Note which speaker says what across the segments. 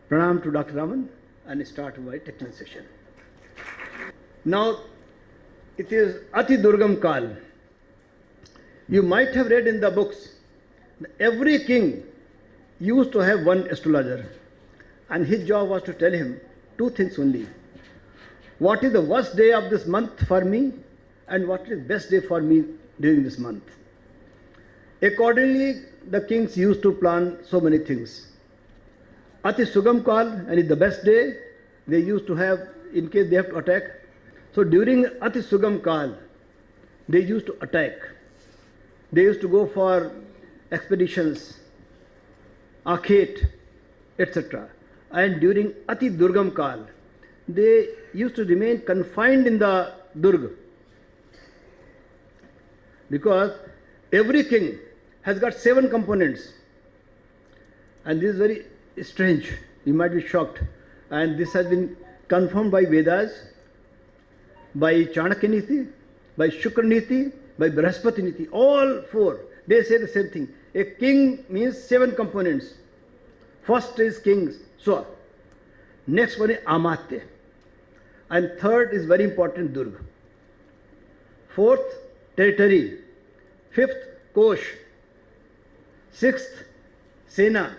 Speaker 1: Pranam to Dr. Raman and start my technical session. Now, it is Ati Durgam Kaal. You might have read in the books, every king used to have one astrologer, and his job was to tell him two things only. What is the worst day of this month for me, and what is the best day for me during this month? Accordingly, the kings used to plan so many things. Ati Sugam Kaal, and it's the best day they used to have in case they have to attack. So during Ati Sugam Kaal, they used to attack. They used to go for expeditions, Akhet, etc. And during Ati Durgam Kaal, they used to remain confined in the Durg. Because every king has got 7 components. And this is very strange. You might be shocked. And this has been confirmed by Vedas, by Chanakya Niti, by Shukra Niti, by Brihaspati Niti. All 4, they say the same thing. A king means 7 components. First is kings, Swa. Next one is Amatya. And third is very important, Durga. Fourth, territory. Fifth, Kosh. Sixth, Sena.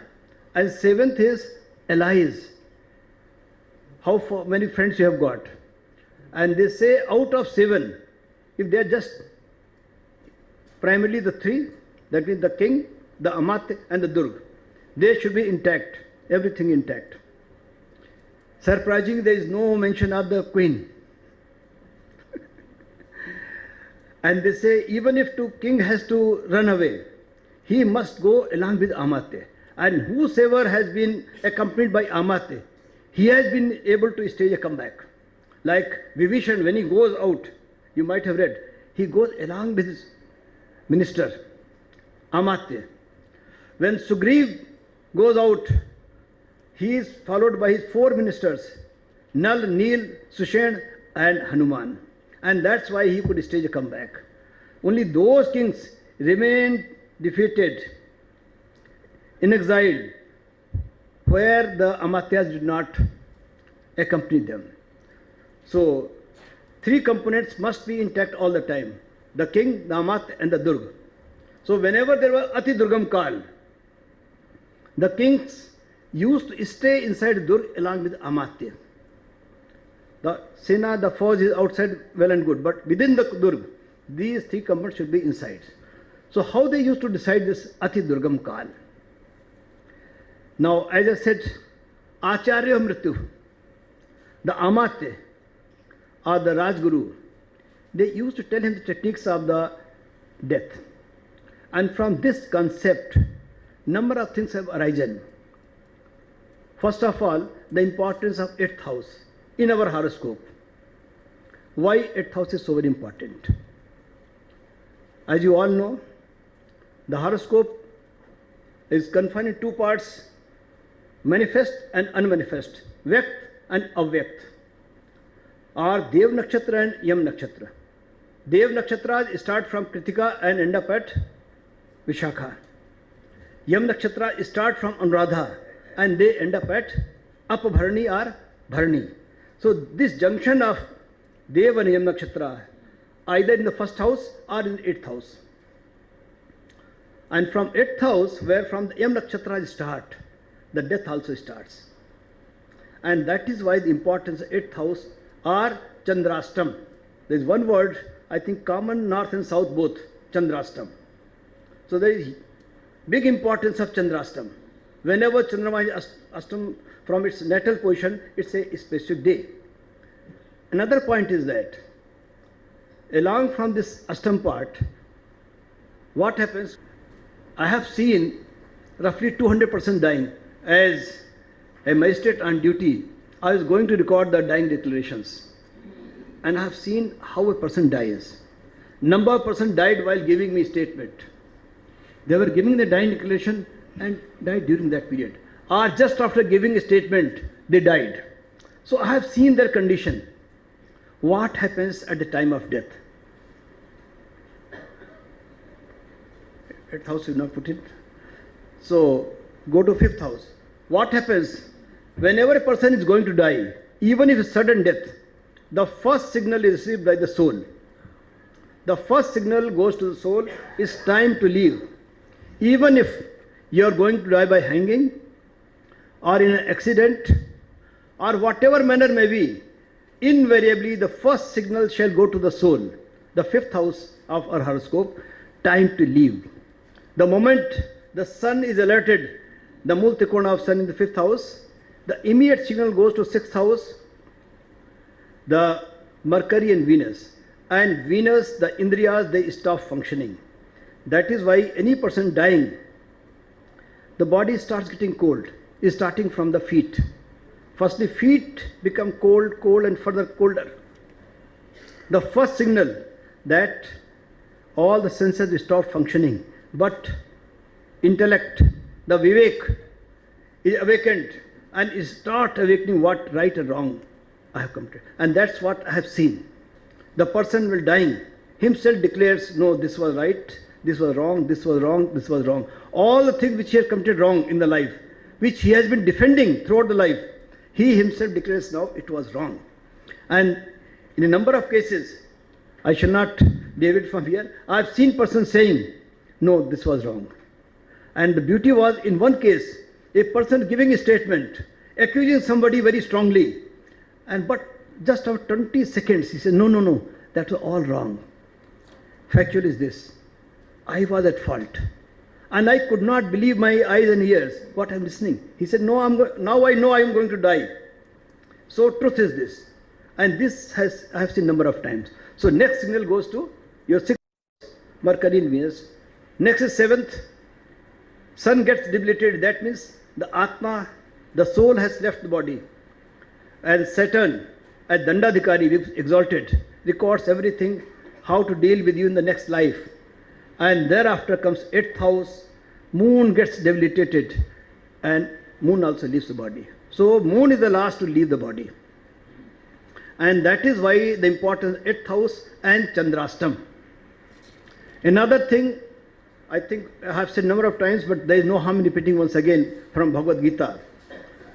Speaker 1: And 7th is allies. How many friends you have got. And they say out of 7, if they are just primarily the 3, that means the king, the Amatya and the Durga, they should be intact, everything intact. Surprisingly, there is no mention of the queen. And they say even if the king has to run away, he must go along with Amatya. And whosoever has been accompanied by Amatya, he has been able to stage a comeback. Like Vibhishan, when he goes out, you might have read, he goes along with his minister, Amatya. When Sugriv goes out, he is followed by his 4 ministers, Nal, Neel, Sushen and Hanuman. And that's why he could stage a comeback. Only those kings remained defeated, in exile, where the Amatyas did not accompany them. So, 3 components must be intact all the time. The king, the Amatya and the Durga. So whenever there was Ati Durgam Kaal, the kings used to stay inside Durg along with Amatya. The Sena, the Fauj is outside, well and good, but within the Durg, these 3 components should be inside. So how they used to decide this Ati Durgam Kaal? Now, as I said, Acharya Mrityu, the Amatya or the Rajguru, they used to tell him the techniques of the death. And from this concept, number of things have arisen. First of all, the importance of 8th house in our horoscope. Why 8th house is so very important? As you all know, the horoscope is confined in 2 parts, manifest and unmanifest, Vyakt and Avyakt, or Dev Nakshatra and Yam Nakshatra. Dev Nakshatras start from Krittika and end up at Vishakha. Yam Nakshatra start from Anuradha and they end up at Apabharani or Bharani. So this junction of Dev and Yam Nakshatra, either in the 1st house or in the 8th house. And from 8th house, where from the Yam Nakshatra start, the death also starts. And that is why the importance of 8th house or Chandrastam. There is one word, I think common north and south both, Chandrastam. So there is big importance of Chandrastam. Whenever Chandrama is Astam from its natal position, it's a specific day. Another point is that along from this Astam part, what happens? I have seen roughly 200% dying. As a magistrate on duty, I was going to record the dying declarations. And I have seen how a person dies. Number of person died while giving me statement. They were giving the dying declaration and died during that period. Or just after giving a statement, they died. So I have seen their condition. What happens at the time of death? 8th house you not put it. So go to 5th house. What happens whenever a person is going to die, even if it's sudden death, the first signal is received by the soul. The first signal goes to the soul, it's time to leave. Even if you are going to die by hanging, or in an accident, or whatever manner may be, invariably the first signal shall go to the soul, the fifth house of our horoscope, time to leave. The moment the sun is alerted, the Mul Trikona of sun in the fifth house, the immediate signal goes to sixth house, the Mercury and Venus. And Venus, the Indriyas, they stop functioning. That is why any person dying, the body starts getting cold, is starting from the feet. First the feet become cold and further colder. The first signal that all the senses stop functioning, but intellect, the Vivek, is awakened and start awakening what right and wrong I have committed. And that's what I have seen. The person will dying, himself declares, no, this was right, this was wrong, this was wrong, this was wrong. All the things which he has committed wrong in the life, which he has been defending throughout the life, he himself declares now it was wrong. And in a number of cases, I shall not deviate from here, I have seen persons saying, no, this was wrong. And the beauty was, in one case, a person giving a statement, accusing somebody very strongly, but just after 20 seconds, he said, no, that was all wrong. Factual is this, I was at fault. And I could not believe my eyes and ears, what I am listening. He said, no, now I know I am going to die. So truth is this. And this I have seen number of times. So next signal goes to your sixth, Mercury and Venus. Next is seventh, sun gets debilitated. That means the Atma, the soul has left the body. And Saturn, as Dandadhikari, exalted, records everything, how to deal with you in the next life. And thereafter comes 8th house, moon gets debilitated, and moon also leaves the body. So moon is the last to leave the body. And that is why the importance of 8th house and Chandrastam. Another thing, I think I have said a number of times, but there is no harm in repeating once again from Bhagavad Gita.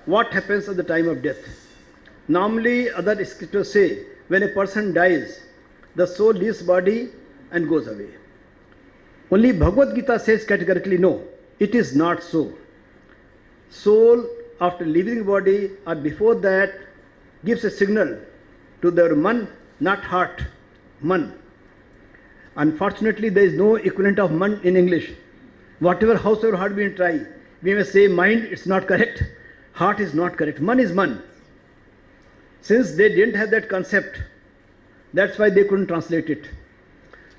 Speaker 1: What happens at the time of death? Normally, other scriptures say, when a person dies, the soul leaves body and goes away. Only Bhagavad Gita says categorically, no, it is not so. Soul, after leaving the body or before that, gives a signal to their man, not heart, man. Unfortunately, there is no equivalent of man in English. Whatever, howsoever hard we try, we may say mind, it's not correct, heart is not correct, man is man. Since they didn't have that concept, that's why they couldn't translate it.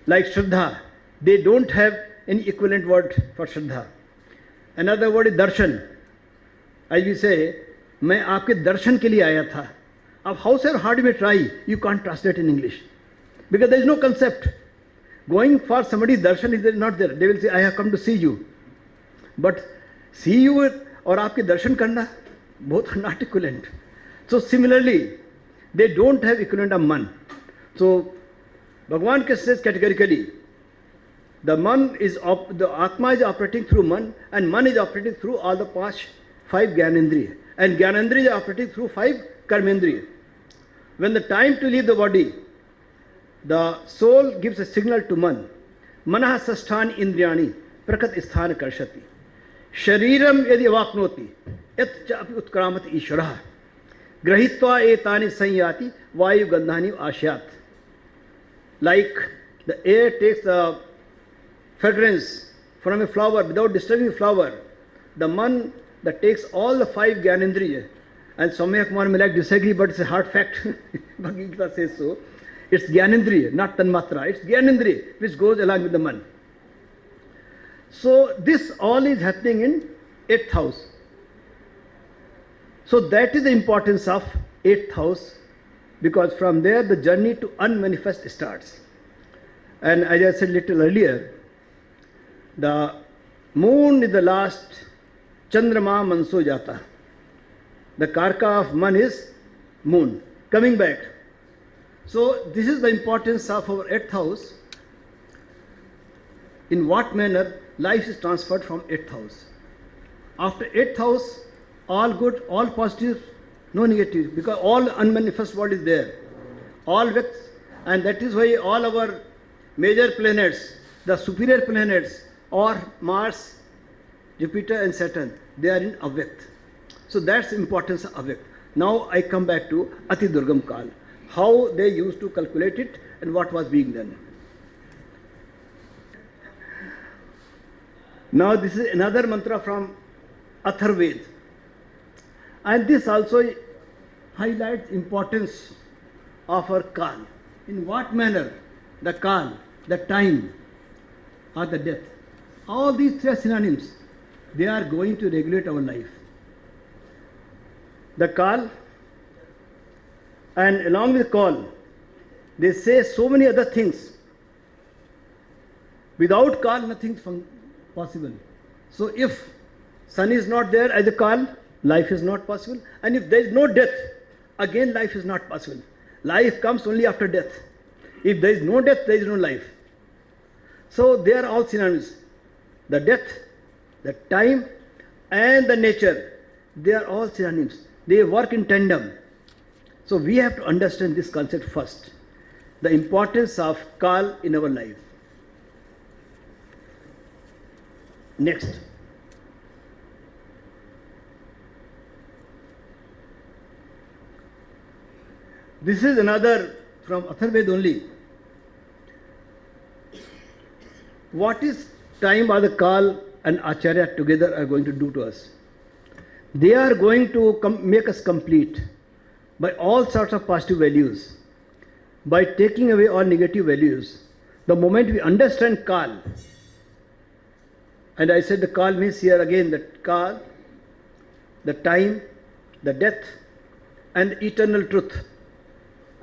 Speaker 1: Like Shraddha, they don't have any equivalent word for Shraddha. Another word is Darshan. As we say, मैं आपके दर्शन के लिए आया था. अब howsoever hard you may try, you can't translate in English. Because there is no concept. Going for somebody's darshan is not there. They will say, I have come to see you. But see you or आपके दर्शन करना, both are not equivalent. So similarly, they don't have equivalent of man. So Bhagavan says categorically, the man is the Atma is operating through man, and man is operating through all the past 5 Gyanendriya, and Gyanendriya is operating through 5 Karmendriya. When the time to leave the body, the soul gives a signal to man. Manah sasthani indriyani prakat sthana karshati. Shariram yadi avapnoti yat chapi utkramati ishwarah. Grahitva etani sanyati vayu gandhani ashyat. Like the air takes the fragrance from a flower without disturbing the flower, the man that takes all the 5 Gyanendriya, and Soumya Kumar may like disagree, but it's a hard fact, Bhagavad Gita says so, it's Gyanendriya, not Tanmatra, it's Gyanendriya which goes along with the man. So this all is happening in 8th house. So that is the importance of 8th house, because from there the journey to unmanifest starts. And as I said a little earlier, the moon is the last, Chandrama Manso Jata. The Karka of man is moon, coming back. So this is the importance of our 8th house. In what manner life is transferred from 8th house. After 8th house, all good, all positive, no negative, because all unmanifest world is there, all Vyakt, and that is why all our major planets, the superior planets, are Mars, Jupiter and Saturn, they are in Avyakt. So that's the importance of Avyakt. Now I come back to Ati Durgam Kaal, how they used to calculate it and what was being done. Now this is another mantra from Atharved, and this also highlights importance of our Kaal. In what manner the Kaal, the time or the death, all these three synonyms, they are going to regulate our life. The Kaal, and along with Kaal, they say so many other things. Without Kaal, nothing is possible. So if sun is not there as a Kaal, life is not possible. And if there is no death, again life is not possible. Life comes only after death. If there is no death, there is no life. So they are all synonyms. The death, the time and the nature, they are all synonyms. They work in tandem. So we have to understand this concept first. The importance of Kaal in our life. Next. This is another from Atharved only. What is time or the Kaal and Acharya together are going to do to us? They are going to make us complete by all sorts of positive values, by taking away all negative values. The moment we understand Kaal, and I said the Kaal means here again that Kaal, the time, the death, and eternal truth,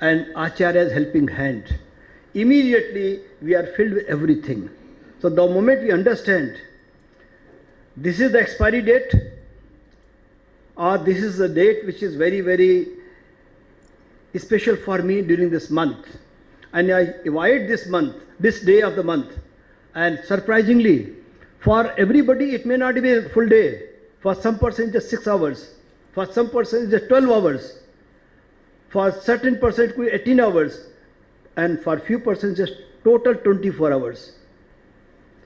Speaker 1: and Acharya's helping hand. Immediately we are filled with everything. So the moment we understand this is the expiry date, or this is the date which is very, very special for me during this month, and I avoid this month, this day of the month, and surprisingly, for everybody it may not be a full day. For some person just 6 hours, for some person just 12 hours, for certain person it could be 18 hours, and for few persons just total 24 hours.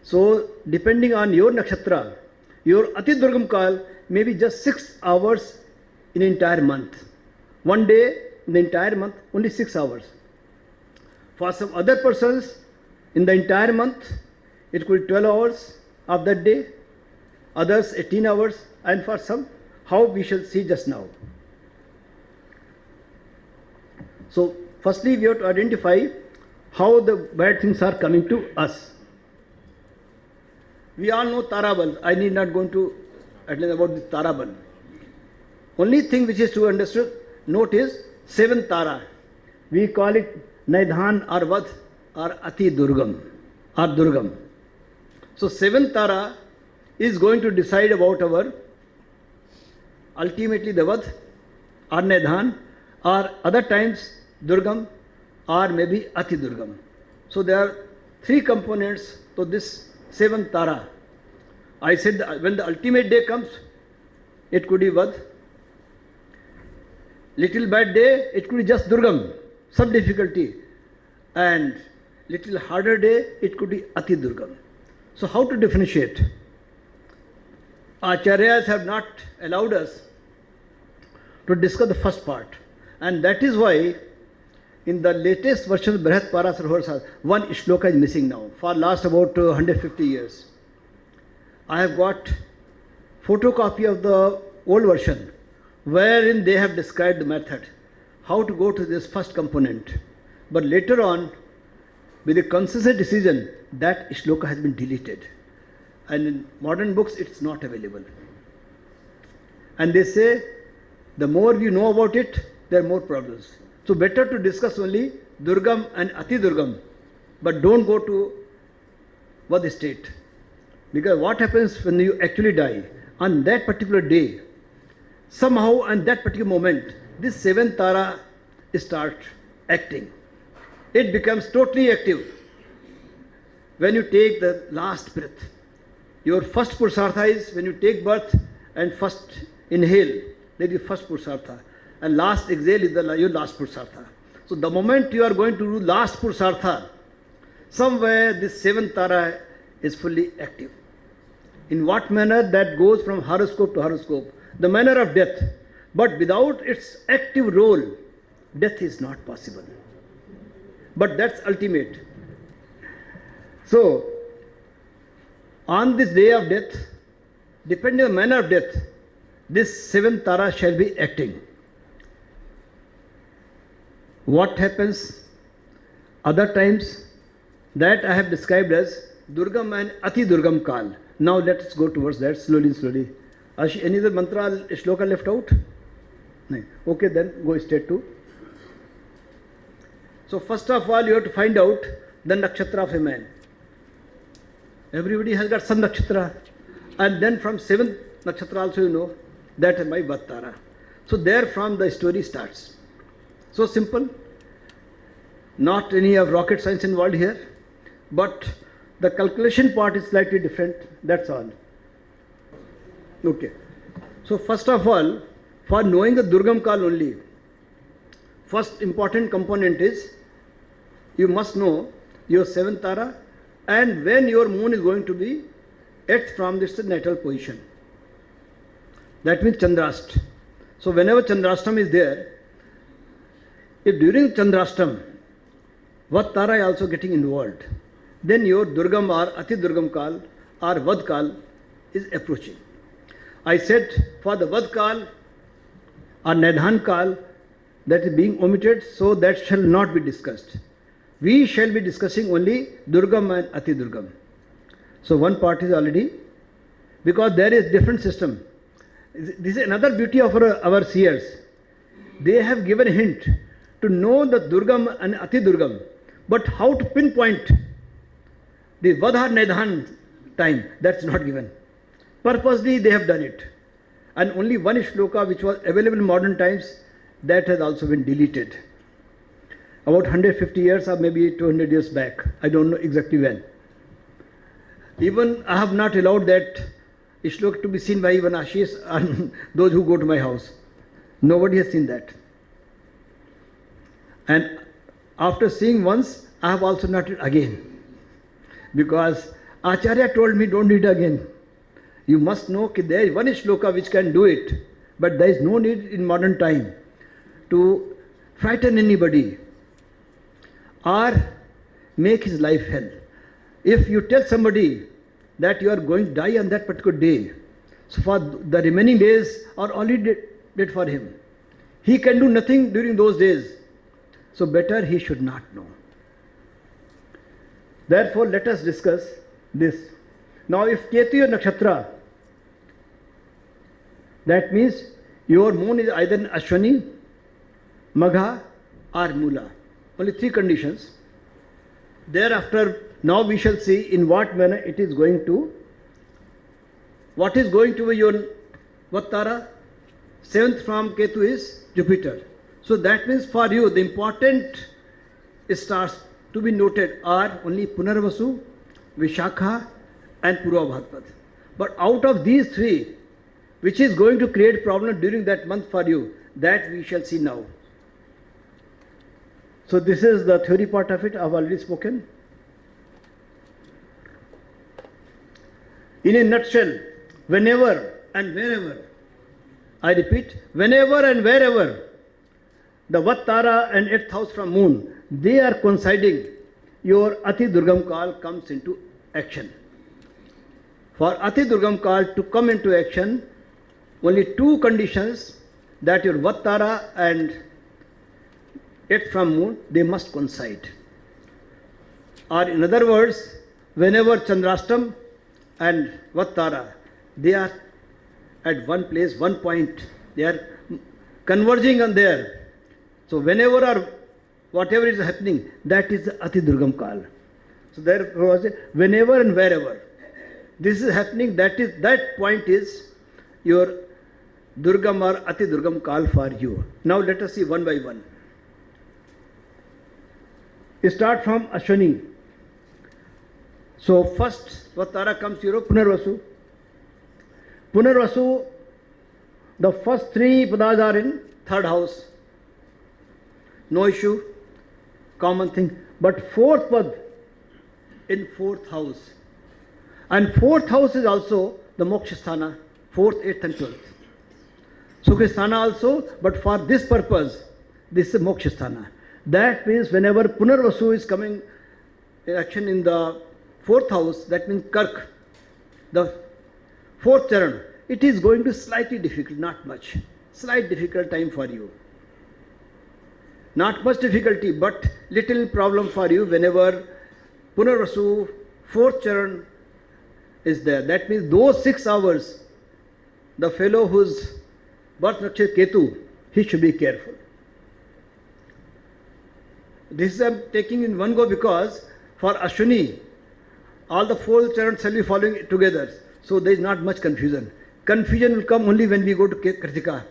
Speaker 1: So depending on your Nakshatra, your Ati Durgam Kaal may be just 6 hours in an entire month. One day in the entire month, only 6 hours. For some other persons, in the entire month, it could be 12 hours of that day, others 18 hours, and for some, how we shall see just now. So firstly, we have to identify how the bad things are coming to us. We all know Tarabal. I need not go into at least about the Tarabal. Only thing which is to understood, note is 7 Tara. We call it Naidhan or Vad or Ati Durgam or Durgam. So 7 Tara is going to decide about our ultimately the Vad or Naidhan, or other times Durgam or maybe Ati Durgam. So there are 3 components to this 7 Tara. I said that when the ultimate day comes, it could be Vad. Little bad day, it could be just Durgam, some difficulty. And little harder day, it could be Ati Durgam. So how to differentiate? Acharyas have not allowed us to discuss the first part. And that is why in the latest version of Brihat Parasar, one shloka is missing now for last about 150 years. I have got photocopy of the old version wherein they have described the method, how to go to this first component. But later on, with a consensus decision, that shloka has been deleted. And in modern books, it's not available. And they say, the more you know about it, there are more problems. So better to discuss only Durgam and Ati Durgam, but don't go to Vad state. Because what happens when you actually die, on that particular day, somehow on that particular moment, this 7 Tara start acting. It becomes totally active when you take the last breath. Your first Purusartha is when you take birth and first inhale, that is first Purusartha. And last exhale is your last Purusartha. So the moment you are going to do last Purusartha, somewhere this seventh Tara is fully active. In what manner? That goes from horoscope to horoscope. The manner of death. But without its active role, death is not possible. But that's ultimate. So, on this day of death, depending on the manner of death, this seventh Tara shall be acting. What happens other times? That I have described as Durgam and Ati Durgam Kaal. Now let us go towards that slowly. Any other mantra, shloka left out? No. Okay, then go straight to. So first of all, you have to find out the nakshatra of a man. Everybody has got some nakshatra. And then from seventh nakshatra also you know that is my Vattara. So there from the story starts. So simple. Not any of rocket science involved here. But the calculation part is slightly different. That's all. Okay. So first of all, for knowing the Durgam Kaal only, first important component is you must know your seventh Tara and when your moon is going to be at from this natal position. That means Chandrast. So whenever Chandrastam is there, if during Chandrastam, Vad Tara is also getting involved, then your Durgam or Ati Durgam Kaal or Vad Kaal is approaching. I said for the Vad Kaal or Nidhan Kaal, that is being omitted, so that shall not be discussed. We shall be discussing only Durgam and Ati Durgam. So one part is already, because there is different system. This is another beauty of our seers. They have given a hint to know the Durgam and Ati Durgam, but how to pinpoint the Vadha Nidhan time, that's not given. Purposely they have done it. And only one shloka which was available in modern times, that has also been deleted. About 150 years or maybe 200 years back. I don't know exactly when. Even I have not allowed that shloka to be seen by even Ashis and those who go to my house. Nobody has seen that. And after seeing once, I have also not read again. Because Acharya told me don't read again. You must know that there is one shloka which can do it, but there is no need in modern time to frighten anybody or make his life hell. If you tell somebody that you are going to die on that particular day, so for the remaining days are already dead for him. He can do nothing during those days. So better he should not know. Therefore, let us discuss this. Now, if Ketu is Nakshatra, that means your moon is either in Ashwini, Magha or Mula. Only three conditions. Thereafter, now we shall see in what manner it is going to. What is going to be your Vattara? Seventh from Ketu is Jupiter. So that means for you the important stars to be noted are only Punarvasu, Vishakha and Purva. But out of these three, which is going to create problem during that month for you, that we shall see now. So this is the theory part of it. I have already spoken. In a nutshell, whenever and wherever, I repeat, whenever and wherever the Vattara and 8th house from moon, they are coinciding, your Ati Durgam Kaal comes into action. For Ati Durgam Kaal to come into action, only two conditions, that your Vattara and 8th from moon, they must coincide. Or in other words, whenever Chandrastam and Vattara, they are at one place, one point, they are converging on there. So whenever or whatever is happening, that is the Ati Durgam Kaal. So therefore, whenever and wherever this is happening, that point is your Durgam or Ati Durgam Kaal for you. Now let us see one by one. Start from Ashwini. So first Vattara comes your Punarvasu. Punarvasu The first three padas are in third house. No issue, common thing. But fourth pad in fourth house. And fourth house is also the moksha sthana, fourth, eighth and 12th. Sukha sthana also, but for this purpose, this is moksha sthana. That means whenever Punarvasu is coming in action in the fourth house, that means Kark, the fourth charan, it is going to be slightly difficult, not much. Slight difficult time for you. Not much difficulty, but little problem for you whenever Punarvasu, fourth charan is there. That means those 6 hours, the fellow whose birth nakshatra Ketu, he should be careful. This I am taking in one go because for Ashwini, all the 4 charans shall be following together. So there is not much confusion. Confusion will come only when we go to Krittika.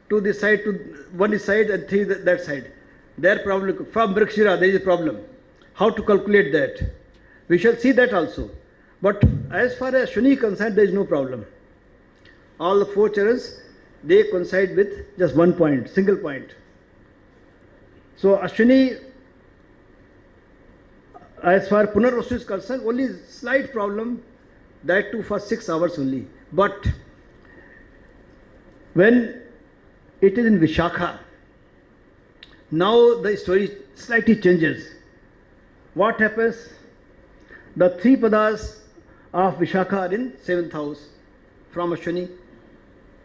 Speaker 1: 2 this side, 2 1 this side and 3 that side. Their problem, from Brikshira there is a problem. How to calculate that? We shall see that also. But as far as Ashwini is concerned, there is no problem. All the 4 charans, they coincide with just one point, single point. So Ashwini, as far as Punarvasu is concerned, only slight problem, that too for 6 hours only. But when it is in Vishakha, now the story slightly changes. What happens? The 3 padas of Vishakha are in 7th house from Ashwini.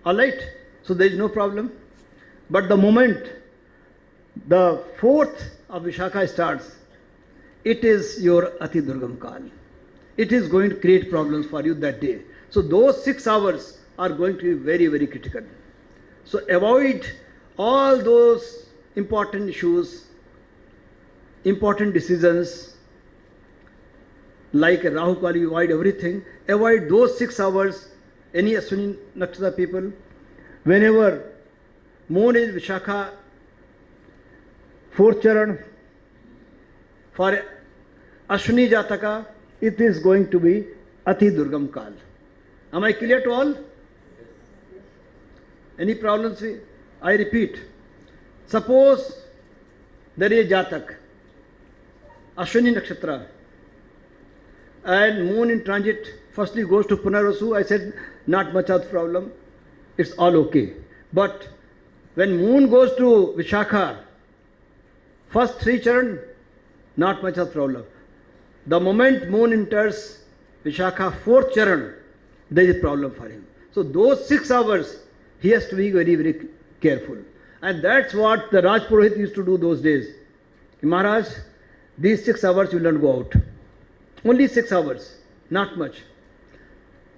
Speaker 1: Alright? So there is no problem. But the moment the 4th of Vishakha starts, it is your Ati Durgam Kaal. It is going to create problems for you that day. So those 6 hours are going to be very, very critical. So avoid all those important issues, important decisions, like a Rahu Kal, you avoid everything. Avoid those 6 hours, any Ashwini Nakshatra people. Whenever moon is Vishakha, 4th charan, for Ashwini Jataka, it is going to be Ati Durgam Kaal. Am I clear to all? Any problems? I repeat. Suppose there is a Jatak, Ashwini Nakshatra, and moon in transit firstly goes to Punarvasu. I said not much of problem, it's all okay. But when moon goes to Vishakha, first 3 charan, not much of problem. The moment moon enters Vishakha 4th charan, there is a problem for him. So those 6 hours, he has to be very, very careful. And that's what the Raj Purohit used to do those days. Maharaj, these 6 hours will not go out. Only 6 hours, not much.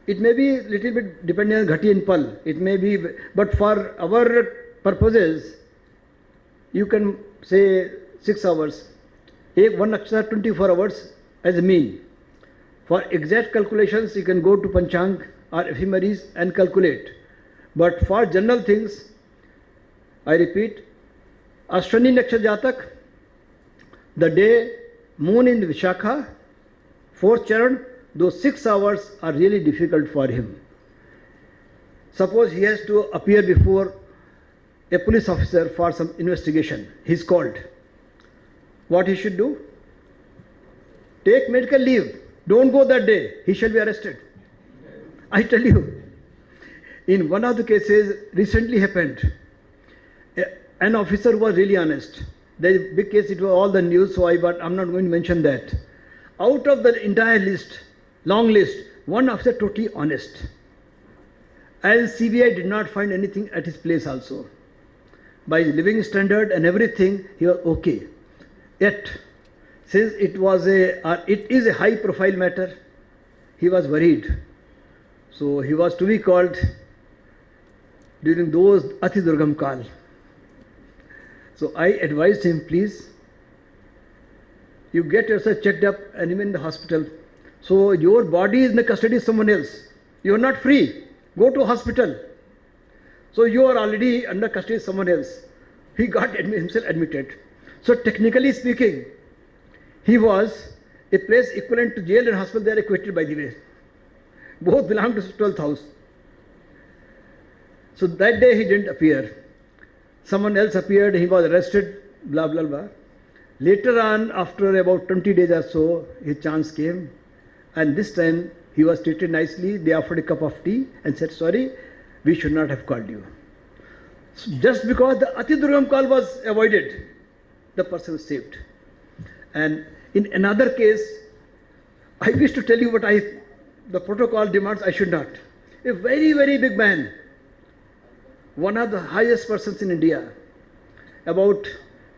Speaker 1: It may be little bit depending on Ghati and Pal. It may be, but for our purposes, you can say 6 hours. One nakshatra 24 hours as a mean. For exact calculations, you can go to Panchang or ephemeris and calculate. But for general things, I repeat, Ashwini Nakshatra Jatak, the day moon in Vishakha, 4th charan, those 6 hours are really difficult for him. Suppose he has to appear before a police officer for some investigation. He is called. What he should do? Take medical leave. Don't go that day. He shall be arrested. I tell you, in one of the cases recently happened, an officer was really honest. There is a big case, it was all the news, but I'm not going to mention that. Out of the entire list, long list, one officer totally honest. And CBI did not find anything at his place also. By his living standard and everything, he was okay. Yet, since it is a high profile matter, he was worried. So he was to be called during those Ati Durgam Kaal. So I advised him, please, you get yourself checked up and even in the hospital. So your body is in the custody of someone else. You are not free. Go to hospital. So you are already under custody of someone else. He got himself admitted. So technically speaking, he was a place equivalent to jail and hospital. They are equated, by the way. Both belong to 12th house. So that day he didn't appear. Someone else appeared, he was arrested, blah, blah, blah. Later on, after about 20 days or so, his chance came, and this time he was treated nicely. They offered a cup of tea and said, sorry, we should not have called you. So just because the Ati Durgam Kaal was avoided, the person was saved. And in another case, I wish to tell you what the protocol demands, I should not. A very, very big man, one of the highest persons in India, about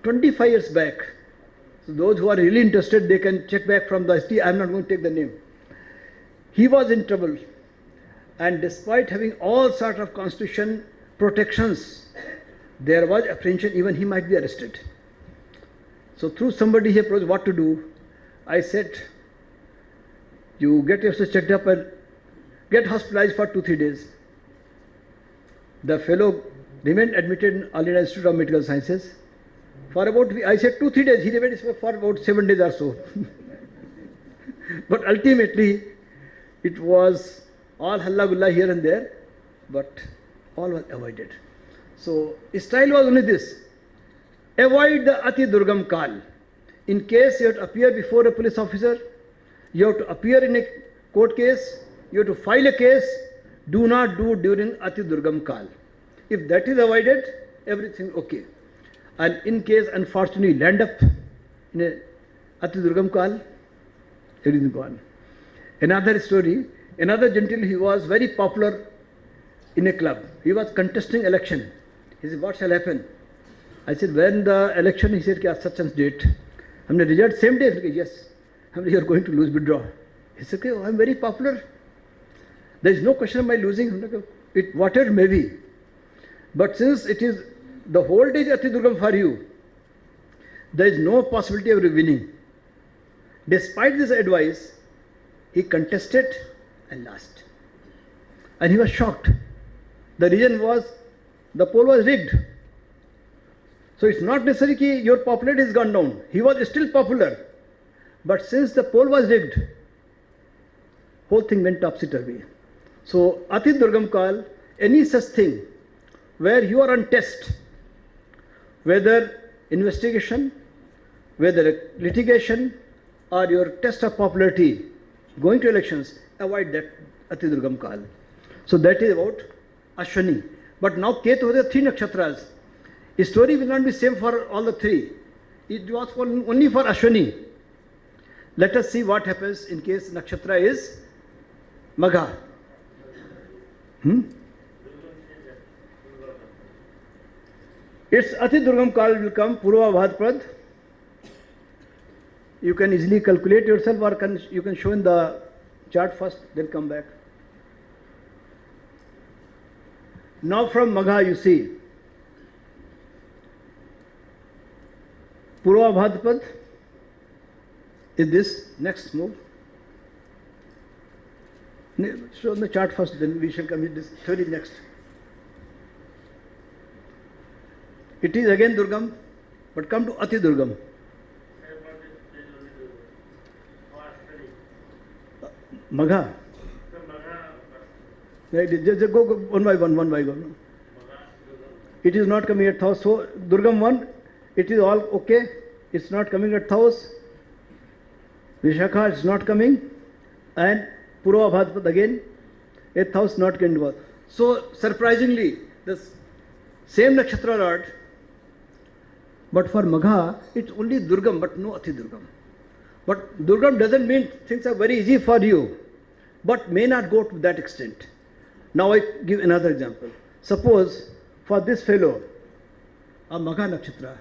Speaker 1: 25 years back. So those who are really interested, they can check back from the history. I'm not going to take the name. He was in trouble, and despite having all sorts of constitution protections, there was apprehension, even he might be arrested. So through somebody he approached what to do. I said, you get yourself checked up and get hospitalized for 2-3 days. The fellow remained admitted in All India Institute of Medical Sciences. For about, I said 2-3 days, he remained for about 7 days or so. But ultimately, it was all halla gulla here and there, but all was avoided. So, style was only this: avoid the Ati Durgam Kaal. In case you have to appear before a police officer, you have to appear in a court case, you have to file a case, do not do during Ati Durgam Kaal. If that is avoided, everything okay. And in case unfortunately land up in a Ati Durgam Kaal, everything gone. Another story, another gentleman, he was very popular in a club. He was contesting election. He said, what shall happen? I said, when the election? He said, such and date. हमने result same day. Said, yes. You are going to lose, withdraw. He said, okay, I'm very popular. There is no question of my losing. It whatever may be. But since it is the whole day Ati Durgam for you, there is no possibility of winning. Despite this advice, he contested and lost. And he was shocked. The reason was the poll was rigged. So it's not necessary that your popularity has gone down. He was still popular. But since the poll was rigged, whole thing went topsy-turvy. So Ati Durgam Kaal, any such thing where you are on test, whether investigation, whether litigation, or your test of popularity, going to elections, avoid that Ati Durgam Kaal. So that is about Ashwini. But now Ketu has 3 Nakshatras. His story will not be same for all the 3. It was only for Ashwini. Let us see what happens in case Nakshatra is Magha. Its Ati Durgam Kaal will come Purva Bhadrapad. You can easily calculate yourself, or you can show in the chart first, then come back. Now from Magha you see Purva Bhadrapad is this. Next move. Show the chart first, then we shall come with this theory next. It is again Durgam, but come to Ati Durgam. Magha. Just go one by one. It is not coming at house. So Durgam 1, it is all okay. It's not coming at house. Vishakha is not coming. And Purva Bhadrapad again, 8th house not going to work. So surprisingly, the same Nakshatra Lord, but for Magha, it's only Durgam, but no Ati Durgam. But Durgam doesn't mean things are very easy for you, but may not go to that extent. Now I give another example. Suppose for this fellow, a Magha Nakshatra,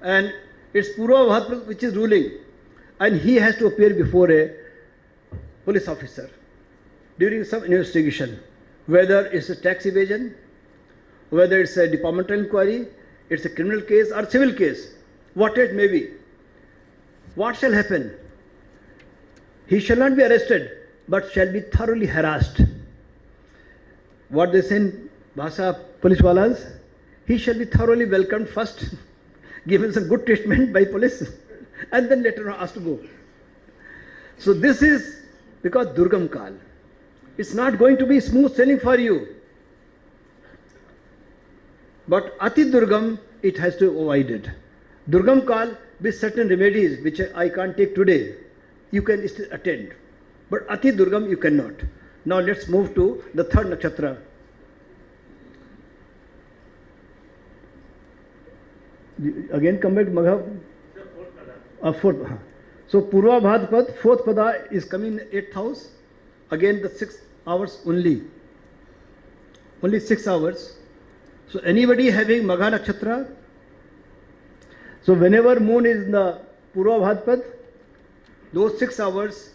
Speaker 1: and it's Purva Bhadrapad which is ruling, and he has to appear before a police officer during some investigation, whether it's a tax evasion, whether it's a departmental inquiry, it's a criminal case or civil case, what it may be. What shall happen? He shall not be arrested, but shall be thoroughly harassed. What they say in Bhasha police walas, he shall be thoroughly welcomed first, given some good treatment by police, and then later on asked to go. So this is because Durgam Kaal. It's not going to be smooth sailing for you. But Ati Durgam, it has to be avoided. Durgam Kaal, with certain remedies which I can't take today, you can still attend. But Ati Durgam, you cannot. Now let's move to the third Nakshatra. Again come back to Magha. Fourth. So Purva Bhadpad, fourth Pada is coming in 8th house. Again the 6 hours only. Only 6 hours. So anybody having Magha Nakshatra, so whenever moon is in the Purva Bhadpad, those 6 hours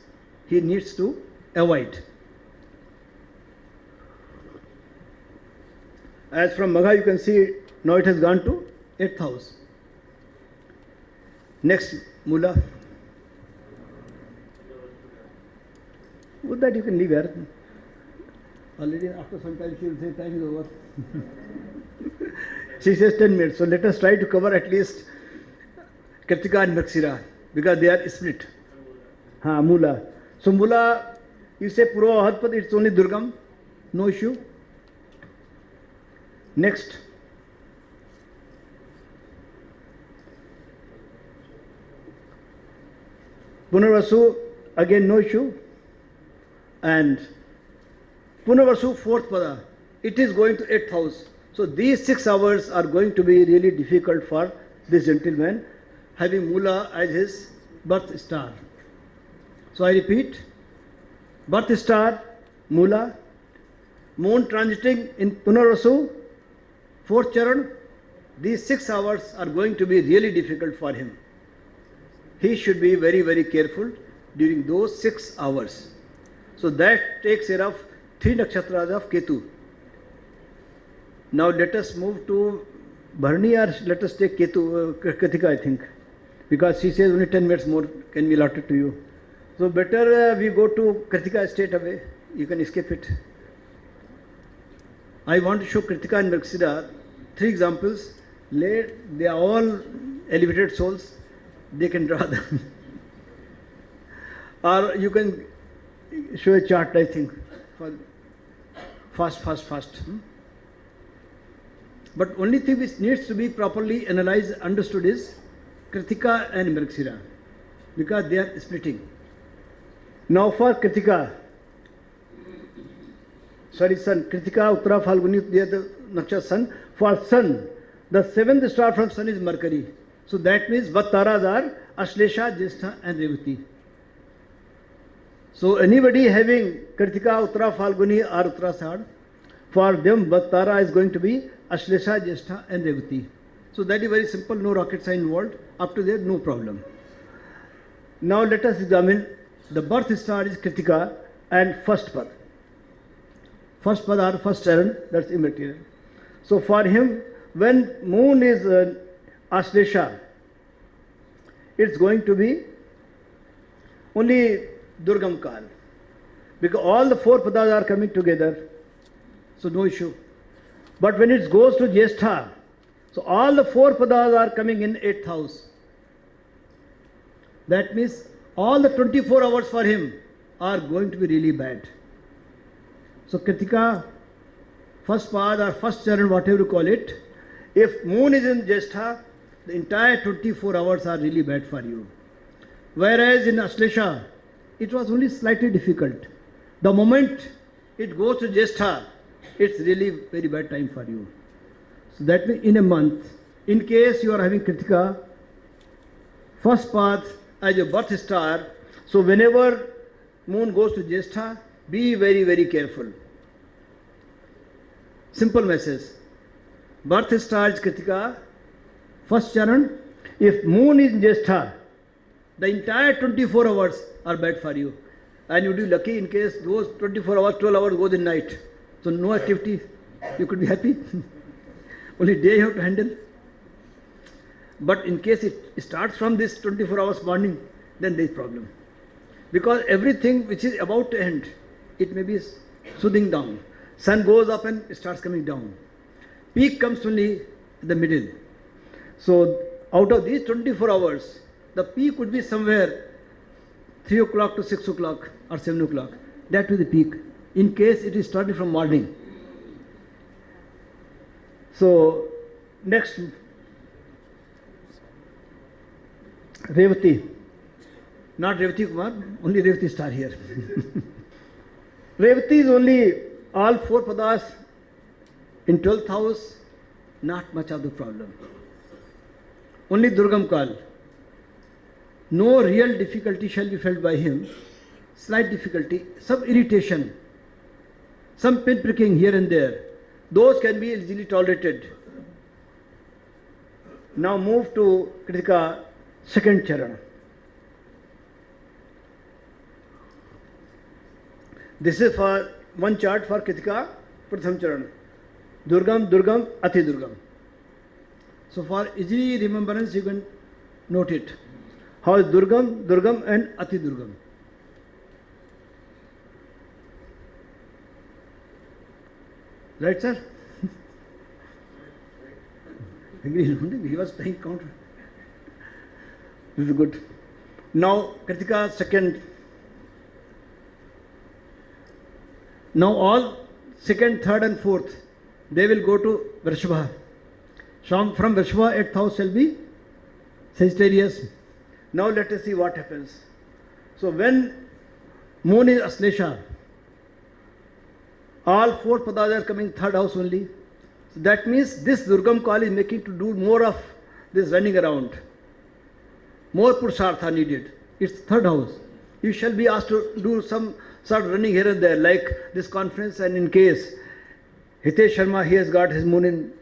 Speaker 1: he needs to avoid. As from Magha you can see now it has gone to 8th house. Next, Mula. With that you can leave here. Already after some time she will say time is over. She says 10 minutes. So let us try to cover at least Krittika and Mrigasira because they are split. Mula. So Mula, you say Purva Bhadpad, it's only Durgam. No issue. Next. Punarvasu, again no issue. And Punarvasu, fourth Pada, it is going to 8th house. So these 6 hours are going to be really difficult for this gentleman having Mula as his birth star. So I repeat, birth star, Mula, moon transiting in Punarvasu, 4th Charan, these 6 hours are going to be really difficult for him. He should be very, very careful during those 6 hours. So that takes care of 3 nakshatras of Ketu. Now let us move to Bharani, or let us take Ketu, Krittika I think, because she says only 10 minutes more can be allotted to you. So better we go to Krittika straight away, you can escape it. I want to show Krittika and Mrigasira 3 examples. They are all elevated souls, they can draw them. Or you can show a chart I think, for fast. But only thing which needs to be properly analyzed, understood is Krittika and Mrigasira, because they are splitting. Now for Krittika, Sun, Krittika, Uttara, Phalguni, they are the Nakshatra Sun. For Sun, the 7th star from Sun is Mercury. So that means what taras are Ashlesha, Jyestha and Revati. So anybody having Krittika, Uttara, Phalguni or Uttarashadh, for them what tara is going to be Ashlesha, Jyestha and Revati. So that is very simple, no rocket science involved. Up to there, no problem. Now let us examine the birth star is Krittika and first Pad. First Pad or first Charan, that's immaterial. So for him, when moon is Ashlesha, it's going to be only Durgam Kaal, because all the 4 padas are coming together, so no issue. But when it goes to Jyestha, so all the 4 padas are coming in 8th house. That means all the 24 hours for him are going to be really bad. So Krittika, first Pad or first Charan, whatever you call it, if moon is in Jyestha, the entire 24 hours are really bad for you. Whereas in Ashlesha, it was only slightly difficult. The moment it goes to Jyestha, it's really very bad time for you. So that means in a month, in case you are having Krittika, first Pad as your birth star, so whenever moon goes to Jyestha, be very, very careful. Simple message. Birth star is Krittika, first Charan. If moon is in Jyestha, the entire 24 hours are bad for you. And you will be lucky in case those 24 hours, 12 hours goes in night. So no activity, you could be happy. Only day you have to handle. But in case it starts from this 24 hours morning, then there is problem. Because everything which is about to end, it may be soothing down. Sun goes up and starts coming down. Peak comes only in the middle. So out of these 24 hours, the peak would be somewhere 3 o'clock to 6 o'clock or 7 o'clock. That will be the peak, in case it is starting from morning. So Next, Revati. Not Revati Kumar, only Revati star here. Revati is only all 4 padas in 12th house, not much of the problem. Only Durgam Kaal. No real difficulty shall be felt by him. Slight difficulty, some irritation, some pinpricking here and there. Those can be easily tolerated. Now move to Krittika, second charan. This is for one chart for Krittika, Pratham charan. Durgam, Durgam, Ati Durgam. So for easy remembrance, you can note it. How is Durgam, Durgam and Ati Durgam? Right, sir? He was playing counter. This is good. Now, Krittika, second. Now, all second, third, and fourth, they will go to Vrishbha. From Vrishbha, 8th house shall be Sagittarius. Now, let us see what happens. So, when moon is Aslesha, all 4 padas are coming third house only. So that means this Durgam Kaal is making to do more of this running around. More Pursartha needed. It's third house. You shall be asked to do some sort of running here and there, like this conference, and in case Hitesh Sharma, he has got his moon in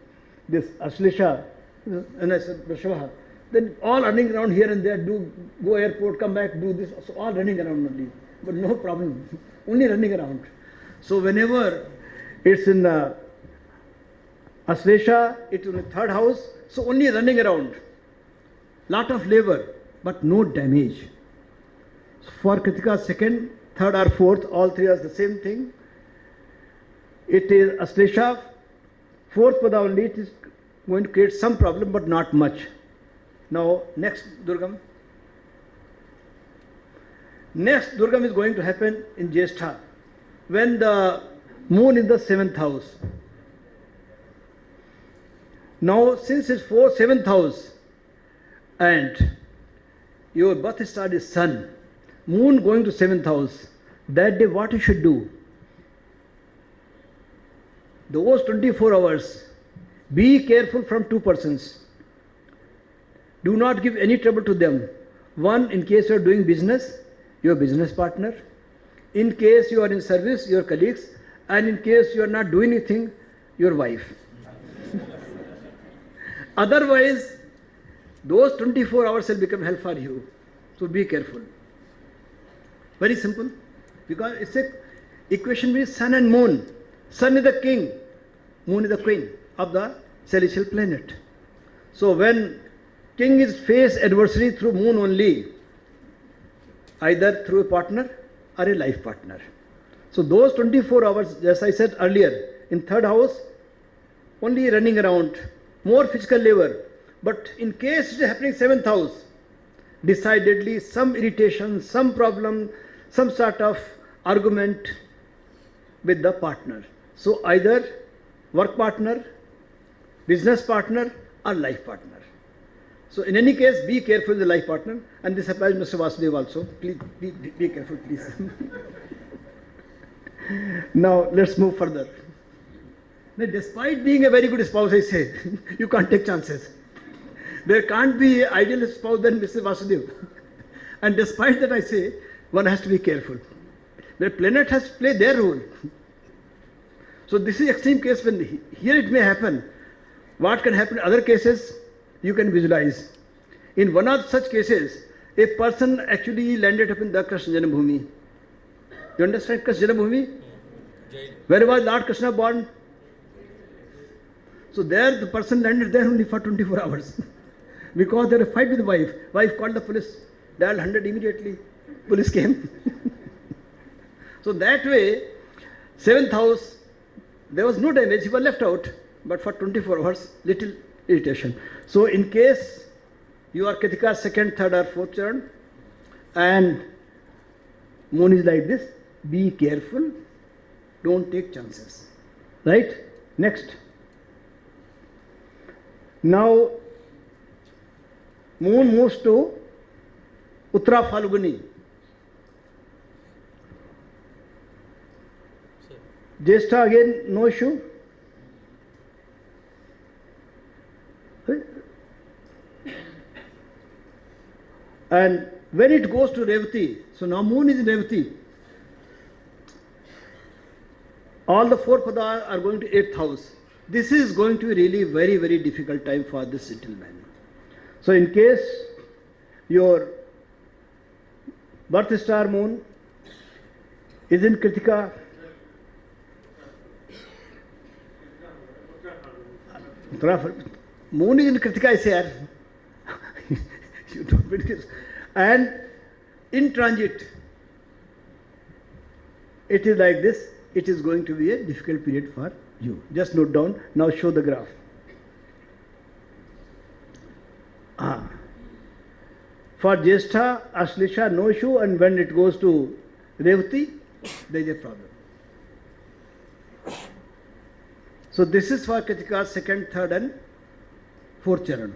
Speaker 1: this Aslesha, and I said Vrishbha, then all running around here and there, do go airport, come back, do this, so all running around only. But no problem, only running around. So whenever it's in Aslesha, it's in the third house, so only running around. Lot of labor, but no damage. For Krittika, second, third or fourth, all 3 are the same thing. It is Aslesha, 4th pada only, it is going to create some problem, but not much. Now, next Durgam. Next Durgam is going to happen in Jyeshtha, when the moon in the 7th house. Now, since it's 7th house and your birth star is Sun, moon going to 7th house, that day what you should do? Those 24 hours, be careful from 2 persons. Do not give any trouble to them. One, in case you are doing business, your business partner. In case you are in service, your colleagues. And in case you are not doing anything, your wife. Otherwise, those 24 hours will become hell for you. So be careful. Very simple. Because it's a equation with sun and moon. Sun is the king, moon is the queen of the celestial planet. So when king is face adversary through moon only, either through a partner or a life partner. So those 24 hours, as I said earlier, in third house, only running around, more physical labor. But in case it is happening 7th house, decidedly some irritation, some problem, some sort of argument with the partner. So either work partner, business partner or life partner. So in any case, be careful with the life partner, and this applies Mr. Vasudev also. Please be careful, please. Now let's move further. Now, despite being a very good spouse, I say, you can't take chances. There can't be an ideal spouse than Mr. Vasudev. And despite that, I say, one has to be careful. The planet has to play their role. So this is extreme case when here it may happen. What can happen in other cases, you can visualize. In one of such cases, a person actually landed up in the Krishna Janambhumi. You understand Krishna Janambhumi? Where was Lord Krishna born? So there the person landed there only for 24 hours. Because there was a fight with the wife. Wife called the police, dialed 100 immediately. Police came. So that way, 7th house, there was no damage, he was left out. But for 24 hours, little irritation. So in case you are Krittika 2nd, 3rd or 4th charan, and moon is like this, be careful, don't take chances. Right? Next. Now, moon moves to Uttara Falguni. Jyeshtha again, no issue. And when it goes to Revati, so now moon is in Revati. All the four padas are going to 8th house. This is going to be really very, very difficult time for this gentleman. So in case your birth star moon is in Krittika, moon is in Krittika, I say, you don't believe this. And in transit, it is like this. It is going to be a difficult period for you. Just note down. Now show the graph. For Jyeshtha, Ashlisha, no issue, and when it goes to Revati, there is a problem. So this is for Kritika's 2nd, 3rd and 4th charan.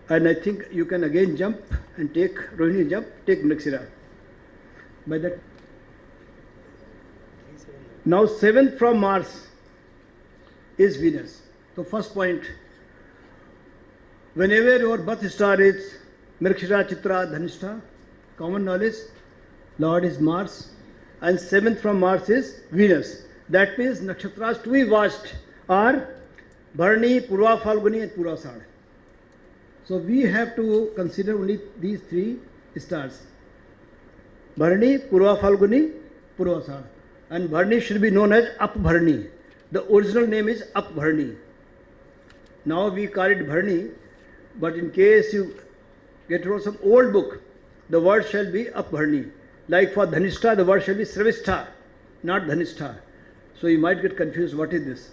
Speaker 1: And I think you can again jump and take Rohini jump, take Nakshatra. By that. Now 7th from Mars is Venus. So first point, whenever your birth star is Mrigashira, Chitra, Dhanishta, common knowledge, Lord is Mars, and 7th from Mars is Venus. That means Nakshatras to be watched are Bharani, Purva Falguni and Purvasad. So we have to consider only these 3 stars. Bharani, Purva Falguni, Purvasad. And Bharani should be known as Up-Bharani. The original name is Up-Bharani. Now we call it Bharani, but in case you get hold of some old book, the word shall be Up-Bharani. Like for Dhanishta, the word shall be Sravishta, not Dhanishta. So you might get confused, what is this?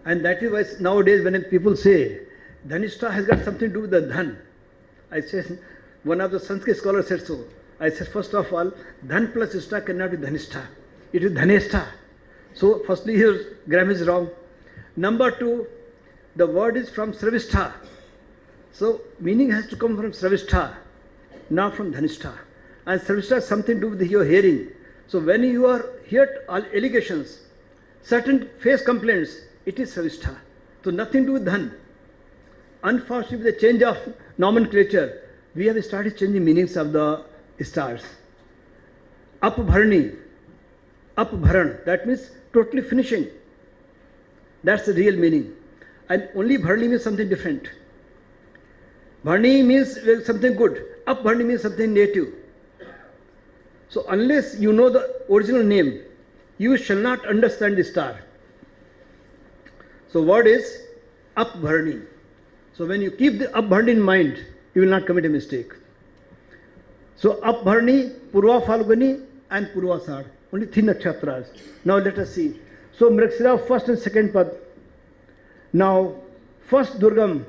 Speaker 1: And that is why nowadays when people say, Dhanishta has got something to do with the Dhan. I said, one of the Sanskrit scholars said so. I said, first of all, Dhan plus Ishta cannot be Dhanishta. It is Dhaneshta. So, firstly, your grammar is wrong. Number 2, the word is from Sravishta. So, meaning has to come from Sravishta, not from Dhanishta. And Sravishta has something to do with your hearing. So, when you are heard all allegations, certain face complaints, it is Sravishta. So, nothing to do with Dhan. Unfortunately, with the change of nomenclature, we have started changing meanings of the stars. Up-Bharani, Up-Bharan, that means totally finishing. That's the real meaning. And only Bharani means something different. Bharani means something good. Up-Bharani means something native. So unless you know the original name, you shall not understand the star. So word is Up-Bharani. So when you keep the Up-Bharani in mind, you will not commit a mistake. So Up-Bharani, Purva Falguni and Purvasad. Only 3 nakshatras. Now let us see. So Mrigashira, 1st and 2nd pad. Now 1st Durgam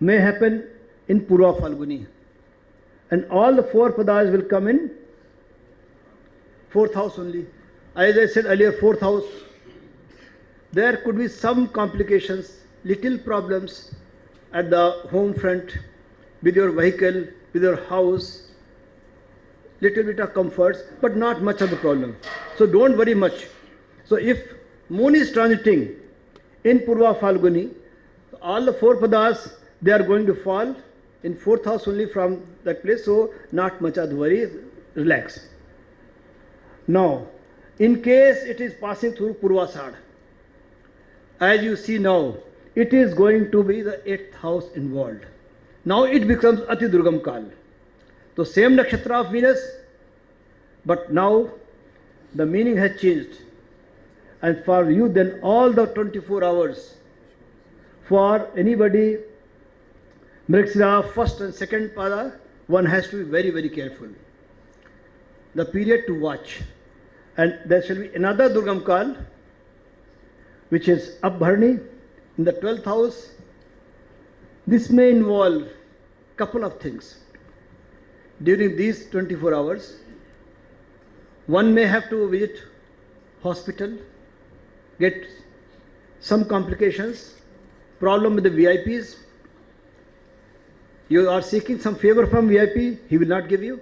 Speaker 1: may happen in Purva Falguni. And all the 4 padas will come in 4th house only. As I said earlier, 4th house. There could be some complications, little problems at the home front, with your vehicle, with your house, little bit of comforts, but not much of the problem. So don't worry much. So if moon is transiting in Purva Falguni, all the 4 padas, they are going to fall in 4th house only from that place, so not much of the worry, relax. Now, in case it is passing through Purvasad, as you see now, it is going to be the 8th house involved. Now it becomes Ati Durgam Kaal. So same nakshatra of Venus, but now the meaning has changed. And for you then all the 24 hours, for anybody, Mrigashira, 1st and 2nd pada, one has to be very, very careful. The period to watch. And there shall be another Durgam Kaal, which is Up-Bharani in the 12th house. This may involve couple of things. During these 24 hours, one may have to visit hospital, get some complications, problem with the VIPs. You are seeking some favor from VIP, he will not give you.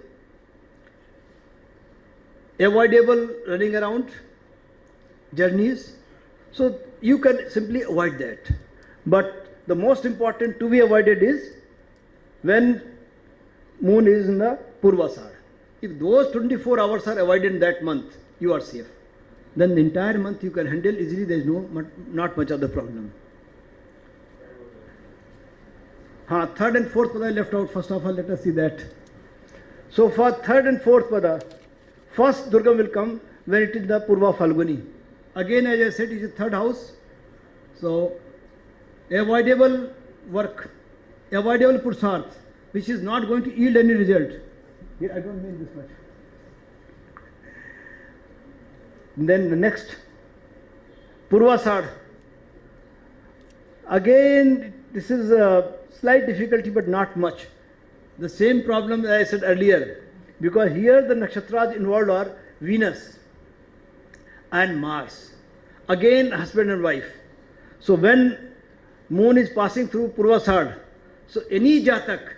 Speaker 1: Avoidable running around, journeys. So you can simply avoid that. But the most important to be avoided is when moon is in the Purvasar. If those 24 hours are avoided in that month, you are safe. Then the entire month you can handle easily, there is not much of the problem. Third and fourth pada I left out. First of all, let us see that. So for third and fourth pada, first Durgam will come when it is the Purva Falguni. Again, as I said, it is the third house. So avoidable work, avoidable pursuits, which is not going to yield any result. Here I don't mean this much. Then the next, Purvasad. Again, this is a slight difficulty, but not much. The same problem as I said earlier, because here the Nakshatras involved are Venus and Mars. Again, husband and wife. So when moon is passing through Purvasad, so any Jatak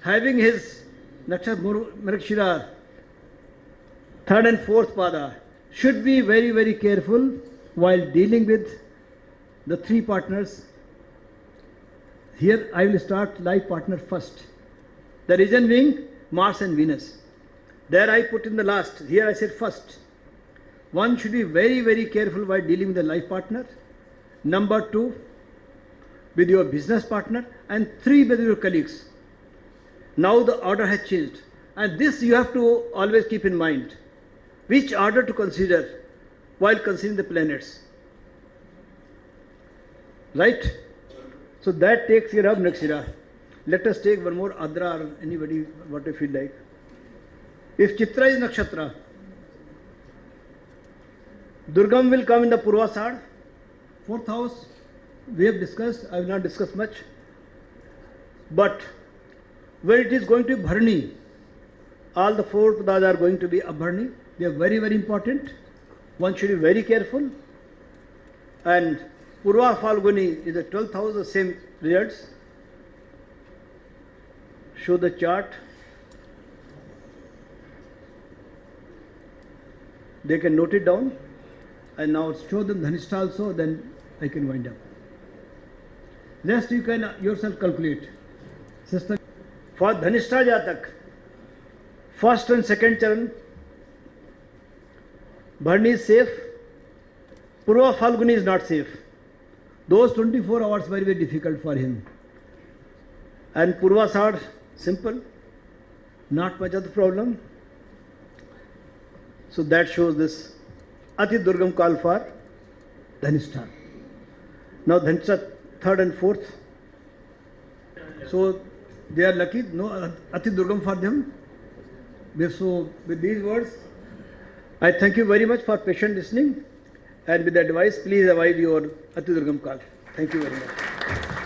Speaker 1: having his Nakshatra Marikshira, third and fourth pada, should be very, very careful while dealing with the three partners. Here I will start life partner first. The reason being Mars and Venus. There I put in the last. Here I said first. One should be very, very careful while dealing with the life partner. Number two, with your business partner. And three, with your colleagues. Now the order has changed. And this you have to always keep in mind. Which order to consider while considering the planets. Right? So that takes care of Nakshatra. Let us take one more Adra or anybody, what you feel like. If Chitra is Nakshatra, Durgam will come in the Purvasad. Fourth house, we have discussed, I will not discuss much. But when it is going to be Bharani, all the four padas are going to be Abharani. They are very, very important. One should be very careful. And Purva Falguni is the 12th house, the same results. Show the chart. They can note it down. And now show them Dhanishta also, then I can wind up. Rest you can yourself calculate. Sister. For Dhanishta Jatak, first and second charan, Bharani is safe, Purva Falguni is not safe. Those 24 hours very, very difficult for him. And Purvasad, simple, not much of the problem. So that shows this Ati Durgam Kaal for Dhanishta. Now Dhanishta, third and fourth. So they are lucky, no Ati Durgam for them. So with these words, I thank you very much for patient listening, and with the advice, please avoid your Ati Durgam Kaal. Thank you very much.